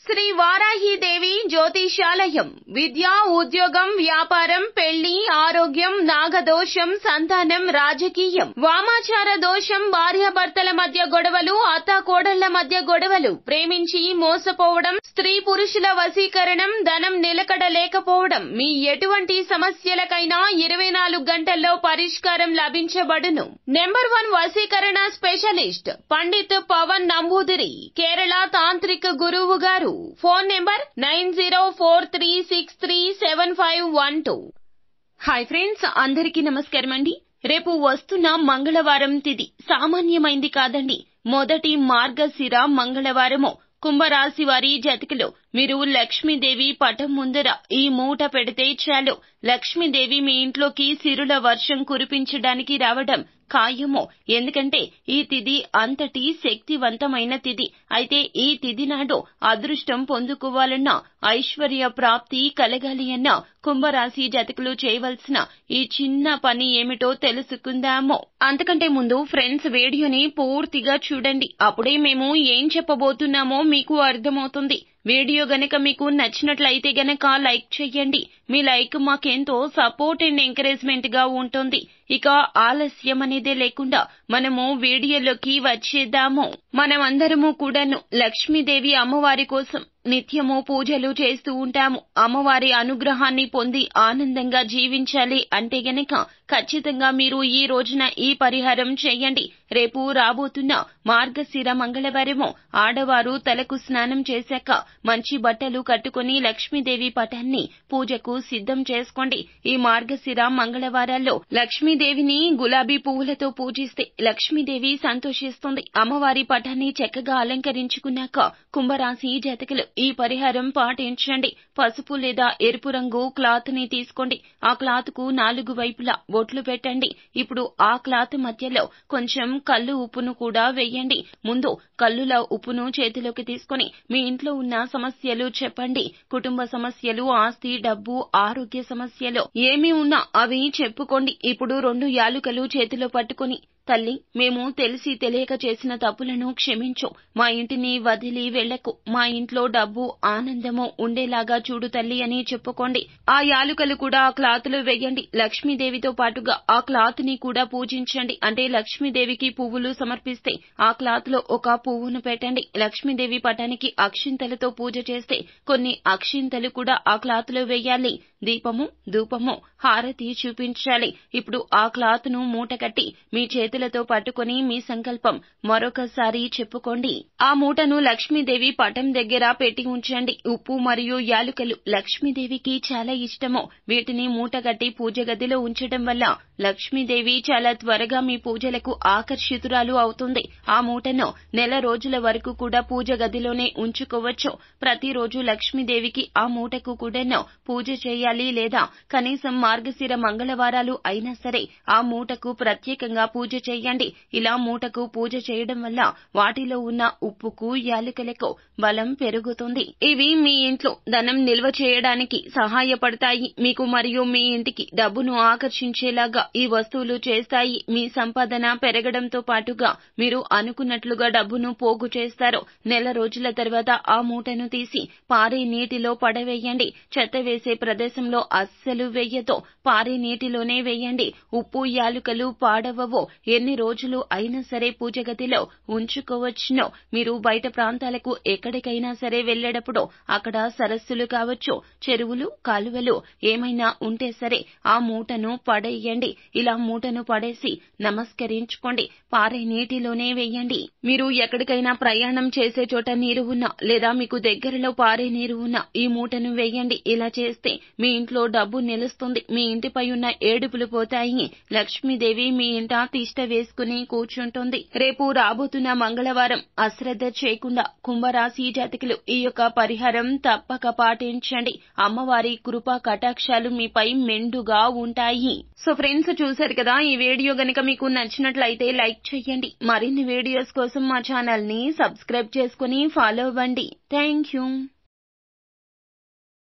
శ్రీ వారాహీదేవి జ్యోతిషాలయం. విద్య, ఉద్యోగం, వ్యాపారం, పెళ్లి, ఆరోగ్యం, నాగదోషం, సంతానం, రాజకీయం, వామాచార దోషం, భార్యాభర్తల మధ్య గొడవలు, అత్తాకోడళ్ల మధ్య గొడవలు, ప్రేమించి మోసపోవడం, స్త్రీ పురుషుల వశీకరణం, ధనం నిలకడ లేకపోవడం, మీ ఎటువంటి సమస్యలకైనా 24 గంటల్లో పరిష్కారం లభించబడును. నెంబర్ 1 వశీకరణ స్పెషలిస్ట్ పండిత్ పవన్ నంబూదిరి, కేరళ తాంత్రిక గురువు గారు. Phone number 9043637512. హాయ్ ఫ్రెండ్స్, అందరికీ నమస్కారం అండి. రేపు వస్తున్న మంగళవారం తిథి సామాన్యమైంది కాదండి. మొదటి మార్గశిర మంగళవారము. కుంభరాశి వారి జాతకులు, మీరు లక్ష్మీదేవి పటం ముందర ఈ మూట పెడితే చాలు, లక్ష్మీదేవి మీ ఇంట్లోకి సిరుల వర్షం కురిపించడానికి రావడం ఖాయము. ఎందుకంటే ఈ తిథి అంతటి శక్తివంతమైన తిథి. అయితే ఈ తిథి నాడు అదృష్టం పొందుకోవాలన్నా, ఐశ్వర్య ప్రాప్తి కలగాలి అన్నా కుంభరాశి జాతకులు చేయవలసిన ఈ చిన్న పని ఏమిటో తెలుసుకుందాము. అంతకంటే ముందు ఫ్రెండ్స్, వీడియోని పూర్తిగా చూడండి. అప్పుడే మేము ఏం చెప్పబోతున్నామో మీకు అర్థమవుతుంది. వీడియో గనక మీకు నచ్చినట్లయితే గనక లైక్ చేయండి. మీ లైక్ మాకెంతో సపోర్ట్ అండ్ ఎంకరేజ్మెంట్ గా ఉంటుంది. ఇక ఆలస్యం అనేదే లేకుండా మనము వీడియోలోకి వచ్చేద్దాము. మనమందరము కూడాను లక్ష్మీదేవి అమ్మవారి కోసం నిత్యము పూజలు చేస్తూ ఉంటాము. అమ్మవారి అనుగ్రహాన్ని పొంది ఆనందంగా జీవించాలి అంటే గనక ఖచ్చితంగా మీరు ఈ రోజున ఈ పరిహారం చేయండి. రేపు రాబోతున్న మార్గశిర మంగళవారము ఆడవారు తలకు స్నానం చేశాక మంచి బట్టలు కట్టుకుని లక్ష్మీదేవి పటాన్ని పూజకు సిద్ధం చేసుకోండి. ఈ మార్గశిర మంగళవారాల్లో లక్ష్మీదేవిని గులాబీ పువ్వులతో పూజిస్తే లక్ష్మీదేవి సంతోషిస్తుంది. అమ్మవారి పటాన్ని చక్కగా అలంకరించుకున్నాక కుంభరాశి జాతకులు ఈ పరిహారం పాటించండి. పసుపు లేదా ఎరుపు రంగు క్లాత్ ని తీసుకోండి. ఆ క్లాత్ కు 4 వైపులా బొట్లు పెట్టండి. ఇప్పుడు ఆ క్లాత్ మధ్యలో కొంచెం కల్లు ఉప్పును కూడా వేయండి. ముందు కల్లుల ఉప్పును చేతిలోకి తీసుకొని మీ ఇంట్లో ఉన్న సమస్యలు చెప్పండి. కుటుంబ సమస్యలు, ఆస్తి, డబ్బు, ఆరోగ్య సమస్యలు ఏమి ఉన్నా అవి చెప్పుకోండి. ఇప్పుడు 2 యాలుకలు చేతిలో పట్టుకొని, తల్లి, మేము తెలిసి తెలియక చేసిన తప్పులను క్షమించు. మా ఇంటిని వదిలి వెళ్లకు. మా ఇంట్లో డబ్బు, ఆనందము ఉండేలాగా చూడు తల్లి అని చెప్పుకోండి. ఆ యాలుకలు కూడా ఆ క్లాత్ లో వేయండి. లక్ష్మీదేవితో పాటుగా ఆ క్లాత్ ని కూడా పూజించండి. అంటే లక్ష్మీదేవికి పువ్వులు సమర్పిస్తే ఆ క్లాత్ లో ఒక పువ్వును పెట్టండి. లక్ష్మీదేవి పటానికి అక్షింతలతో పూజ చేస్తే కొన్ని అక్షింతలు కూడా ఆ క్లాత్ లో వేయాలి. దీపము, ధూపము, హారతి చూపించాలి. ఇప్పుడు ఆ క్లాత్ ను మూట కట్టి మీ చేతులతో పట్టుకొని మీ సంకల్పం మరొకసారి చెప్పుకోండి. ఆ మూటను లక్ష్మీదేవి పటం దగ్గర పెట్టి ఉంచండి. ఉప్పు మరియు యాలుకలు లక్ష్మీదేవికి చాలా ఇష్టము. వీటిని మూట కట్టి పూజ గదిలో ఉంచడం వల్ల లక్ష్మీదేవి చాలా త్వరగా మీ పూజలకు ఆకర్షితురాలు అవుతుంది. ఆ మూటను నెల రోజుల వరకు కూడా పూజ గదిలోనే ఉంచుకోవచ్చు. ప్రతిరోజు లక్ష్మీదేవికి ఆ మూటకు కూడాను పూజ చేయాలి. లేదా కనీసం మార్గశిర మంగళవారాలు అయినా సరే ఆ మూటకు ప్రత్యేకంగా పూజ చేయండి. ఇలా మూటకు పూజ చేయడం వల్ల వాటిలో ఉన్న ఉప్పుకు, యాలకులకు బలం పెరుగుతుంది. ఇవి మీ ఇంట్లో ధనం నిల్వ చేయడానికి సహాయపడతాయి. మీకు మరియు మీ ఇంటికి డబ్బును ఆకర్షించేలాగా ఈ వస్తువులు చేస్తాయి. మీ సంపాదన పెరగడంతో పాటుగా మీరు అనుకున్నట్లుగా డబ్బును పోగు చేస్తారు. నెల రోజుల తర్వాత ఆ మూటను తీసి పారే నీటిలో పడవేయండి. చెత్త వేసే ప్రదేశంలో అస్సలు వేయతో పారే నీటిలోనే వేయండి. ఉప్పు, యాలుకలు పాడవవో ఎన్ని రోజులు అయినా సరే పూజ గదిలో ఉంచుకోవచ్చును. మీరు బయట ప్రాంతాలకు ఎక్కడికైనా సరే వెళ్లేటప్పుడు అక్కడ సరస్సులు కావచ్చు, చెరువులు, కాలువలు ఏమైనా ఉంటే సరే ఆ మూటను పడేయండి. ఇలా మూటను పడేసి నమస్కరించుకోండి. పారే నీటిలోనే వేయండి. మీరు ఎక్కడికైనా ప్రయాణం చేసే చోట నీరు ఉన్నా లేదా మీకు దగ్గరలో పారే నీరు ఉన్నా ఈ మూటను వేయండి. ఇలా చేస్తే మీ ఇంట్లో డబ్బు నిలుస్తుంది. మీ ఇంటిపై ఉన్న ఏడుపులు పోతాయి. లక్ష్మీదేవి మీ ఇంట తిష్ట వేసుకుని కూర్చుంటుంది. రేపు రాబోతున్న మంగళవారం అశ్రద్ధ చేయకుండా కుంభరాశి జాతకులు ఈ యొక్క పరిహారం తప్పక పాటించండి. అమ్మవారి కృపా కటాక్షాలు మీపై మెండుగా ఉంటాయి. సో ఫ్రెండ్స్, చూశారు కదా, ఈ వీడియో గనుక మీకు నచ్చినట్లయితే లైక్ చేయండి. మరిన్ని వీడియోస్ కోసం మా ఛానల్ ని సబ్స్క్రైబ్ చేసుకుని ఫాలో అవ్వండి. Thank you.